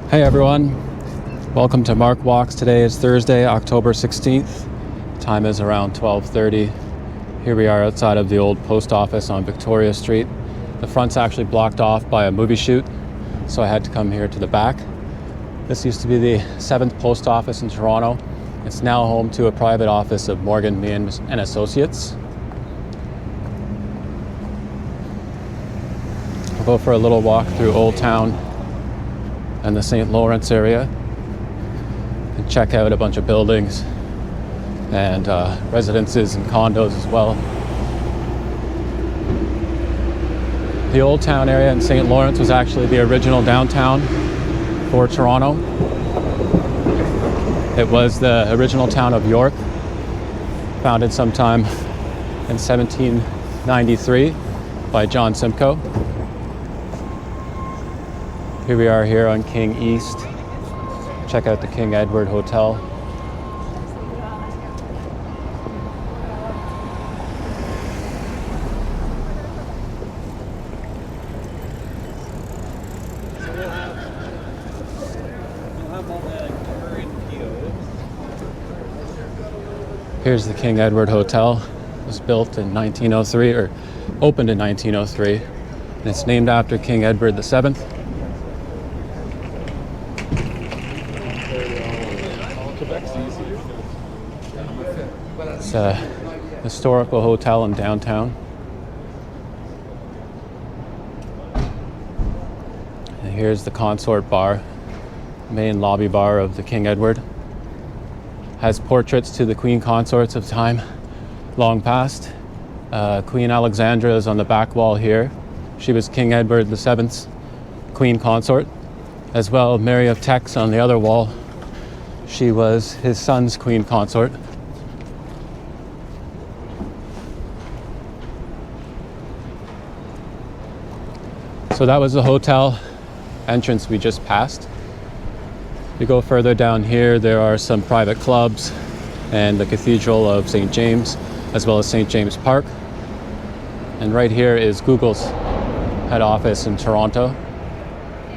Hey everyone, welcome to Mark Walks. Today is Thursday, October 16th. Time is around 12:30. Here we are outside of the old post office on Victoria Street. The front's actually blocked off by a movie shoot, so I had to come here to the back. This used to be the 7th post office in Toronto. It's now home to a private office of Morgan, Meehan and Associates. We'll go for a little walk through Old Town and the St. Lawrence area and check out a bunch of buildings and residences and condos as well. The Old Town area in St. Lawrence was actually the original downtown for Toronto. It was the original town of York, founded sometime in 1793 by John Simcoe. Here we are here on King East. Check out the King Edward Hotel. Here's the King Edward Hotel. It was built in 1903, or opened in 1903, and it's named after King Edward VII. It's a historical hotel in downtown. And here's the Consort bar, main lobby bar of the King Edward. Has portraits to the Queen Consorts of time long past. Queen Alexandra is on the back wall here. She was King Edward VII's Queen Consort. As well, Mary of Teck on the other wall. She was his son's Queen Consort. So that was the hotel entrance we just passed. If you go further down here, there are some private clubs and the Cathedral of St. James, as well as St. James Park. And right here is Google's head office in Toronto.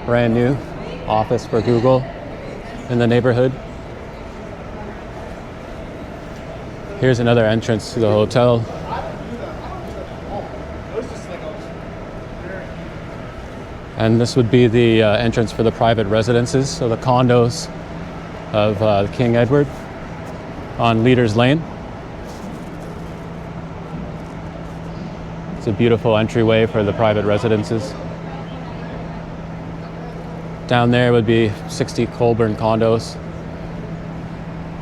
Brand new office for Google in the neighborhood. Here's another entrance to the hotel. And this would be the entrance for the private residences, so the condos of King Edward on Leaders Lane. It's a beautiful entryway for the private residences. Down there would be 60 Colburn condos,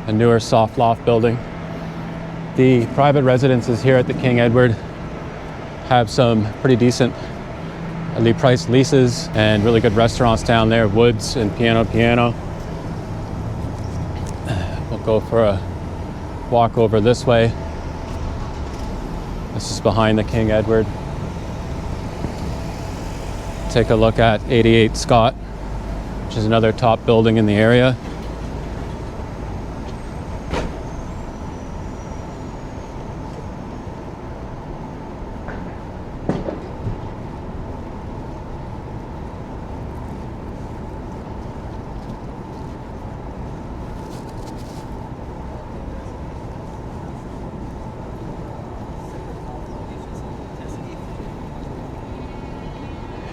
a newer soft loft building. The private residences here at the King Edward have some pretty decent priced leases and really good restaurants down there, Woods and Piano. We'll go for a walk over this way. This is behind the King Edward. Take a look at 88 Scott, which is another top building in the area.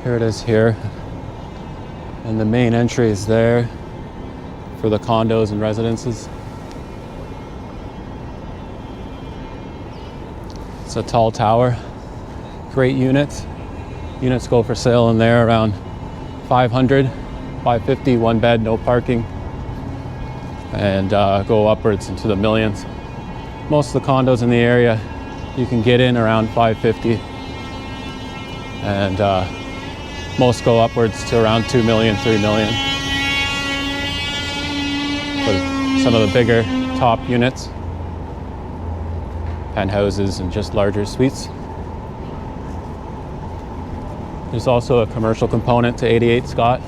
Here it is here, and the main entry is there for the condos and residences. It's a tall tower, great units. Units go for sale in there around 500, 550, one bed, no parking, and go upwards into the millions. Most of the condos in the area you can get in around 550, and most go upwards to around 2 million, 3 million. For some of the bigger top units, penthouses and just larger suites. There's also a commercial component to 88 Scott,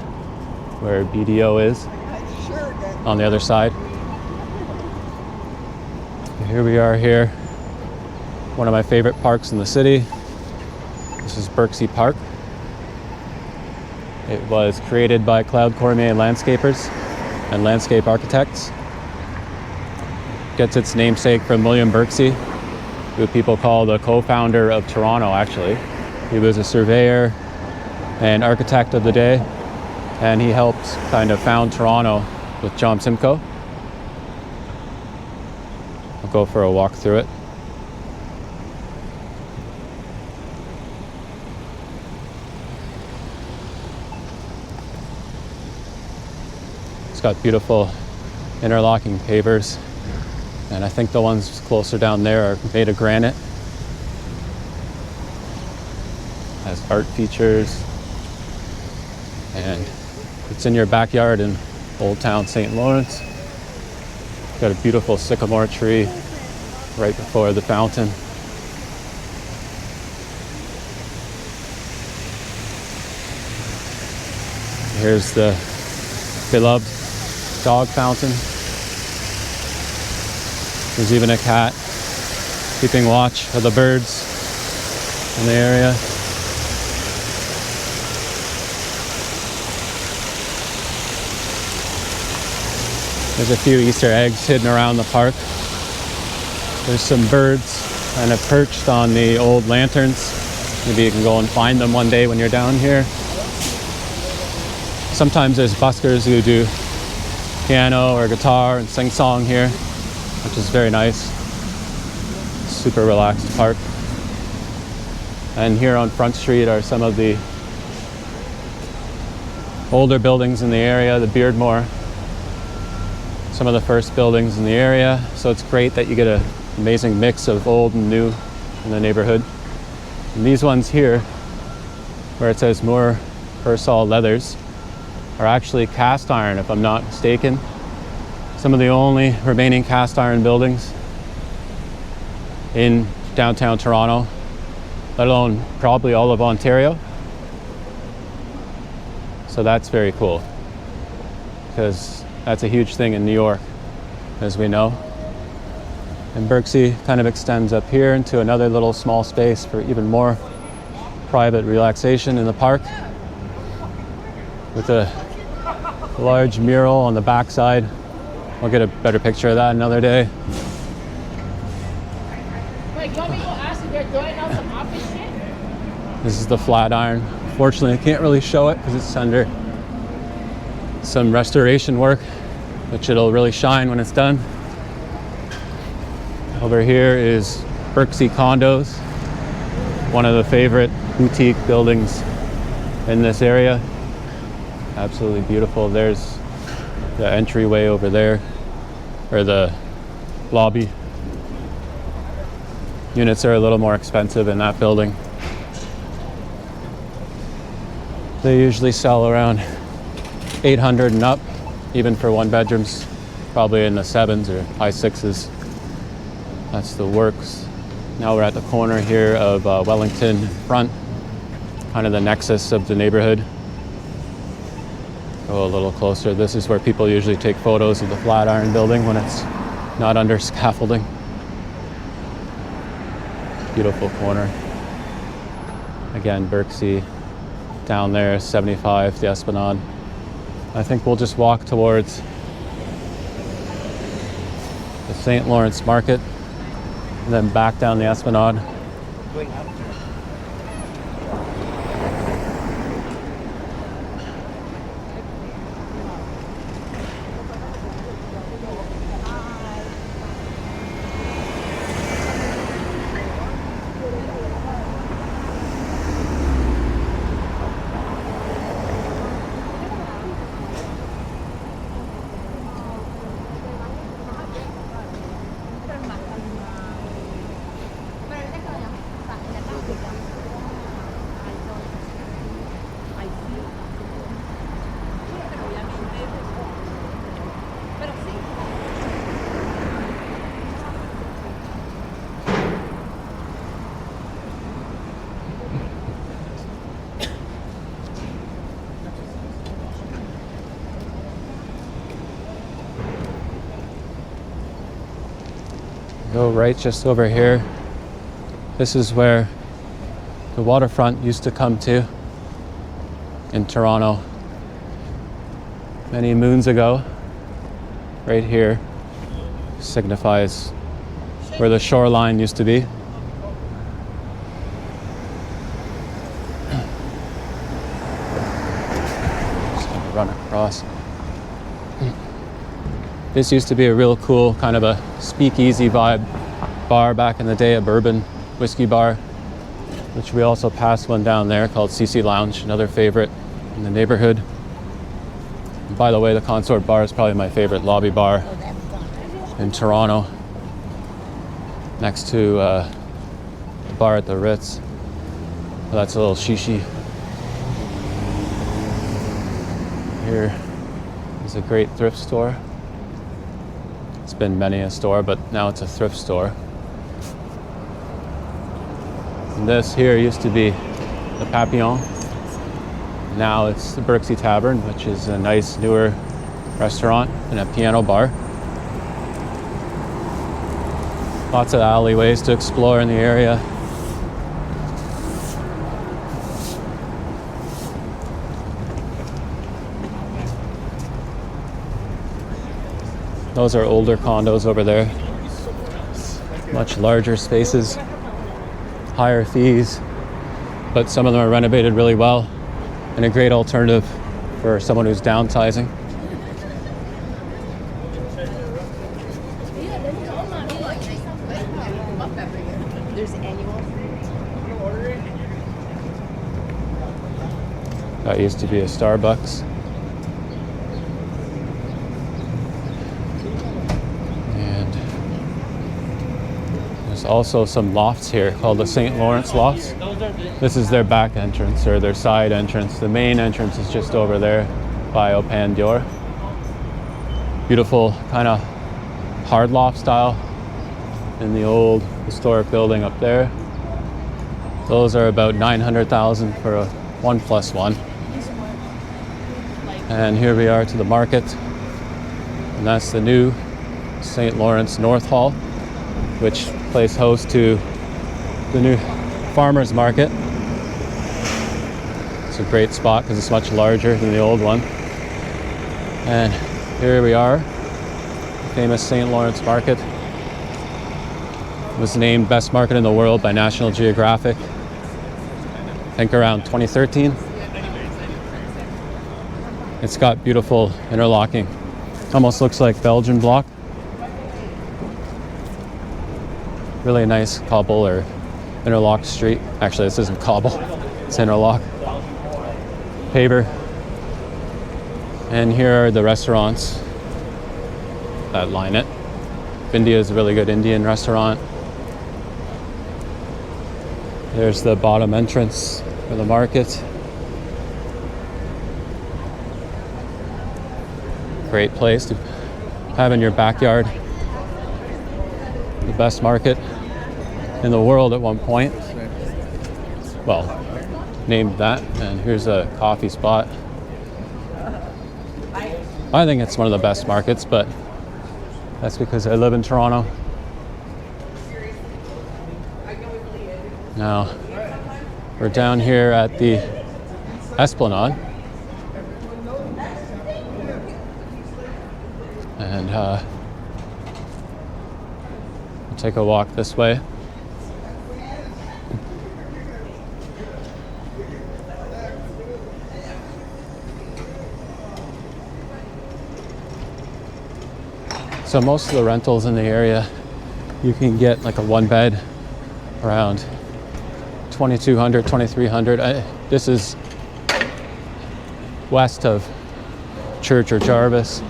where BDO is on the other side. Here we are here, one of my favorite parks in the city. This is Birksey Park. It was created by Cloud Cormier landscapers and landscape architects. Gets its namesake from William Birksey, who people call the co-founder of Toronto, actually. He was a surveyor and architect of the day, and he helped kind of found Toronto with John Simcoe. I'll go for a walk through it. It's got beautiful interlocking pavers, and I think the ones closer down there are made of granite. Has art features, and it's in your backyard in Old Town St. Lawrence. Got a beautiful sycamore tree right before the fountain. Here's the beloved dog fountain. There's even a cat keeping watch of the birds in the area. There's a few Easter eggs hidden around the park. There's some birds kind of perched on the old lanterns. Maybe you can go and find them one day when you're down here. Sometimes there's buskers who do piano or guitar and sing song here, which is very nice. Super relaxed park. And here on Front Street are some of the older buildings in the area, the Beardmore. Some of the first buildings in the area. So it's great that you get an amazing mix of old and new in the neighborhood. And these ones here, where it says Moore Persol Leathers, are actually cast iron, if I'm not mistaken. Some of the only remaining cast iron buildings in downtown Toronto, let alone probably all of Ontario. So that's very cool, because that's a huge thing in New York, as we know. And Birksey kind of extends up here into another little small space for even more private relaxation in the park, with a large mural on the backside. I'll get a better picture of that another day. Wait, you want me to go ask if they're doing out some office shit? This is the Flatiron. Fortunately, I can't really show it because it's under some restoration work, which it'll really shine when it's done. Over here is Birksey Condos, one of the favorite boutique buildings in this area. Absolutely beautiful. There's the entryway over there, or the lobby. Units are a little more expensive in that building. They usually sell around 800 and up, even for one bedrooms, probably in the 7s or high 6s. That's the works. Now we're at the corner here of Wellington Front, kind of the nexus of the neighborhood. Go a little closer. This is where people usually take photos of the Flatiron building when it's not under scaffolding. Beautiful corner. Again, Birksey. Down there, 75, the Esplanade. I think we'll just walk towards the St. Lawrence Market and then back down the Esplanade. Go right just over here. This is where the waterfront used to come to. in Toronto many moons ago. Right here signifies where the shoreline used to be. Just gonna run across. This used to be a real cool kind of a speakeasy vibe bar back in the day, a bourbon whiskey bar, which we also passed one down there called CC Lounge, another favorite in the neighborhood. And by the way, the Consort bar is probably my favorite lobby bar in Toronto, next to the bar at the Ritz. Well, that's a little shishi. Here is a great thrift store. It's been many a store, but now it's a thrift store. And this here used to be the Papillon. Now it's the Berksey Tavern, which is a nice newer restaurant and a piano bar. Lots of alleyways to explore in the area. Those are older condos over there. Much larger spaces, higher fees, but some of them are renovated really well and a great alternative for someone who's downsizing. There's annual. That used to be a Starbucks. And there's also some lofts here called the St. Lawrence Lofts. This is their back entrance or their side entrance. The main entrance is just over there by Opan Dior. Beautiful kind of hard loft style in the old historic building up there. Those are about $900,000 for a 1+1. And here we are to the market, and that's the new St. Lawrence North Hall, which plays host to the new farmers market. It's a great spot because it's much larger than the old one. And here we are, famous St. Lawrence Market. It was named best market in the world by National Geographic, I think around 2013. It's got beautiful interlocking, almost looks like Belgian block. Really nice cobble or interlocked street. Actually, this isn't cobble, it's interlock. Paver. And here are the restaurants that line it. India is a really good Indian restaurant. There's the bottom entrance for the market. Great place to have in your backyard. The best market in the world at one point. Well, named that. And here's a coffee spot. I think it's one of the best markets, but that's because I live in Toronto. Now, we're down here at the Esplanade. And we'll take a walk this way. So most of the rentals in the area, you can get like a one bed around $2,200, $2,300. This is west of Church or Jarvis.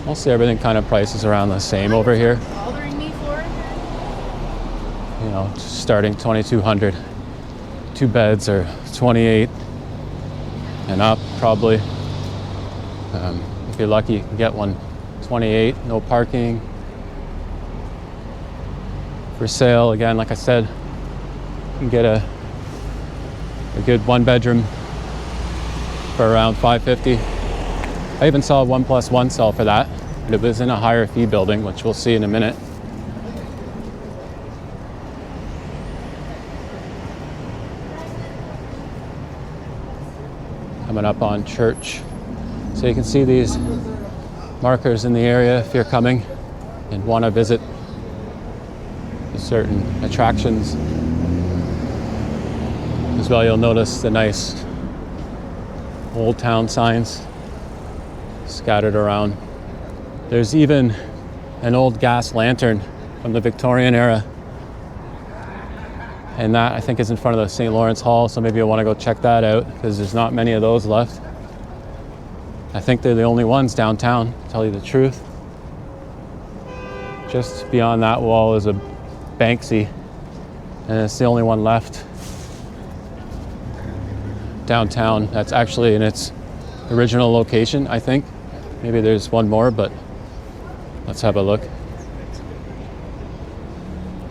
Mostly everything kind of prices around the same over here. Bothering me for? You know, starting $2,200. Two beds are $28 and up probably. If you're lucky, you can get one $28, no parking. For sale, again, like I said, you can get a good one bedroom for around $550. I even saw a 1+1 sell for that, but it was in a higher fee building, which we'll see in a minute. coming up on Church. So you can see these markers in the area if you're coming and want to visit certain attractions. As well, you'll notice the nice old town signs scattered around. There's even an old gas lantern from the Victorian era, and that I think is in front of the St. Lawrence Hall, so maybe you'll want to go check that out because there's not many of those left. I think they're the only ones downtown, to tell you the truth. Just beyond that wall is a Banksy, and it's the only one left downtown that's actually in its original location, I think. Maybe there's one more, but let's have a look.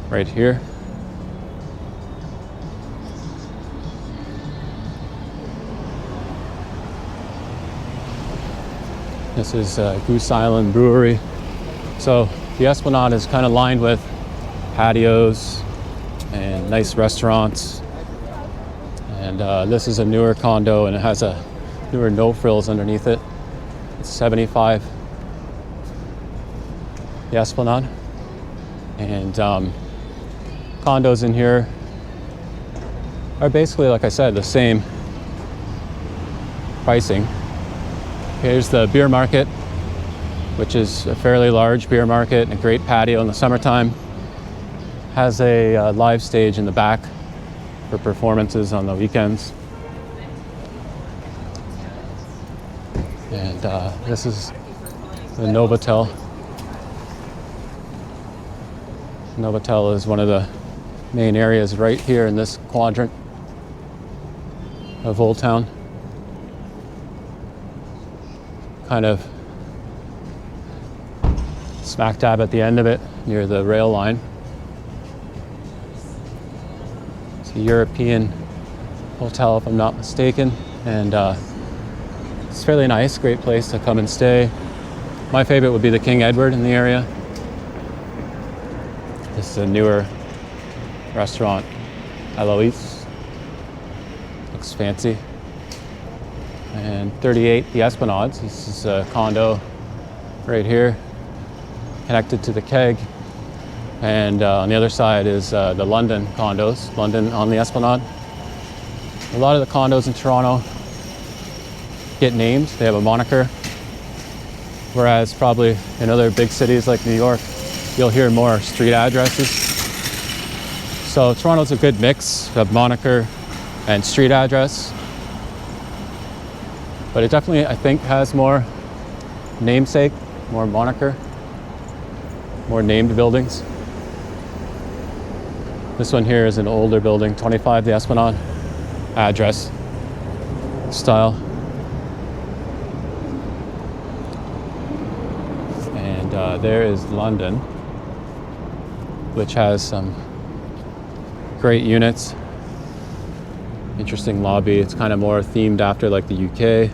Right here. This is Goose Island Brewery. So the Esplanade is kind of lined with patios and nice restaurants. And this is a newer condo, and it has a newer no frills underneath it. It's 75, the Esplanade. And condos in here are basically, like I said, the same pricing. Here's the beer market, which is a fairly large beer market and a great patio in the summertime. Has a live stage in the back for performances on the weekends. And this is the Novotel. Novotel is one of the main areas right here in this quadrant of Old Town. Kind of smack dab at the end of it, near the rail line. It's a European hotel, if I'm not mistaken, and it's fairly nice, great place to come and stay. My favorite would be the King Edward in the area. This is a newer restaurant, Eloise. Looks fancy. And 38, the Esplanades. This is a condo right here, connected to the Keg. And on the other side is the London condos, London on the Esplanade. A lot of the condos in Toronto get named, they have a moniker. Whereas probably in other big cities like New York, you'll hear more street addresses. So Toronto's a good mix of moniker and street address. But it definitely, I think, has more namesake, more moniker, more named buildings. This one here is an older building, 25 the Esplanade, address, style. And there is London, which has some great units. Interesting lobby. It's kind of more themed after like the UK.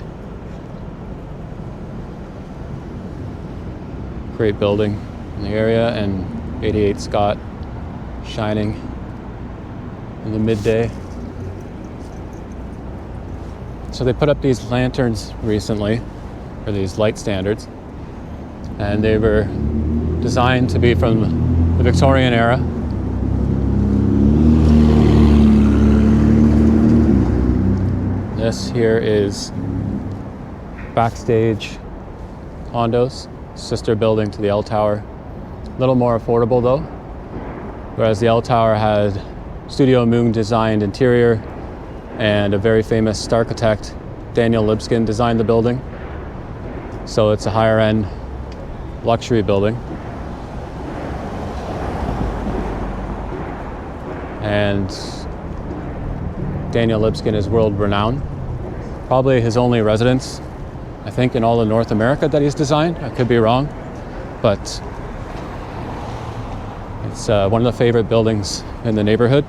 Great building in the area, and 88 Scott shining in the midday. So they put up these lanterns recently, or these light standards, and they were designed to be from the Victorian era. This here is Backstage Condos, sister building to the L Tower. A little more affordable though, whereas the L Tower had Studio Moon designed interior, and a very famous architect, Daniel Libeskind, designed the building. So it's a higher end luxury building. And Daniel Libeskind is world renowned. Probably his only residence, I think, in all of North America that he's designed. I could be wrong, but it's one of the favorite buildings in the neighborhood.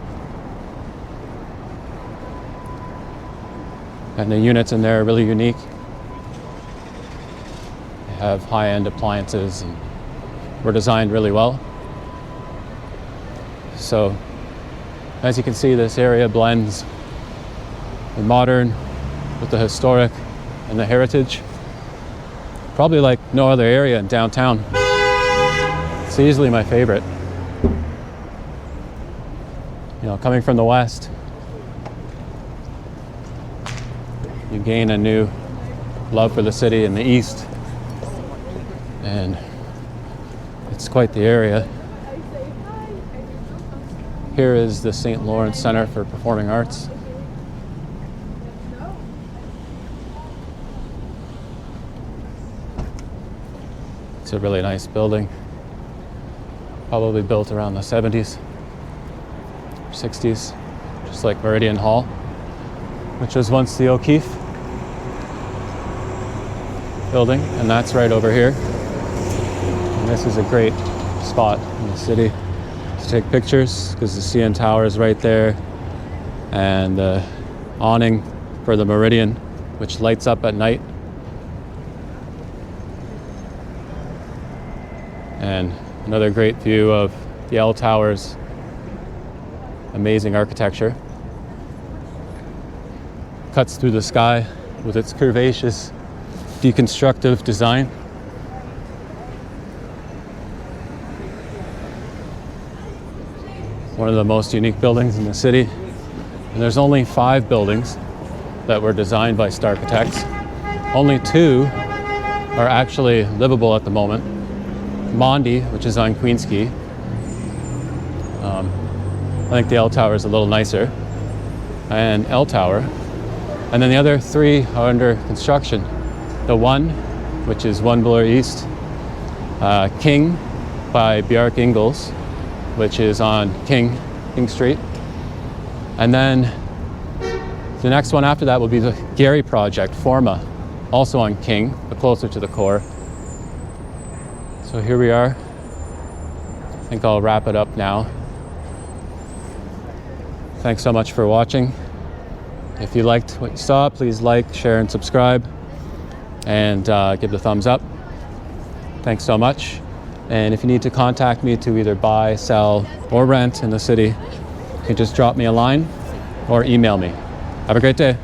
And the units in there are really unique. They have high-end appliances and were designed really well. So, as you can see, this area blends the modern with the historic and the heritage. Probably like no other area in downtown. It's easily my favorite. You know, coming from the west, you gain a new love for the city in the east, and it's quite the area. Here is the St. Lawrence Center for Performing Arts. It's a really nice building, probably built around the 70s, 60s, just like Meridian Hall, which was once the O'Keefe building, and that's right over here. And this is a great spot in the city to take pictures because the CN Tower is right there, and the awning for the Meridian, which lights up at night. And another great view of the L Tower's amazing architecture. Cuts through the sky with its curvaceous, deconstructive design. One of the most unique buildings in the city. And there's only 5 buildings that were designed by Starchitects. Only 2 are actually livable at the moment. Mondi, which is on Queensquay. I think the L Tower is a little nicer, and L Tower. And then the other 3 are under construction. The one, which is 1 Bloor East, King by Bjarke Ingels, which is on King Street. And then the next one after that will be the Gary project, Forma, also on King, but closer to the core. So here we are. I think I'll wrap it up now. Thanks so much for watching. If you liked what you saw, please like, share, and subscribe, and give the thumbs up. Thanks so much. And if you need to contact me to either buy, sell, or rent in the city, you can just drop me a line or email me. Have a great day.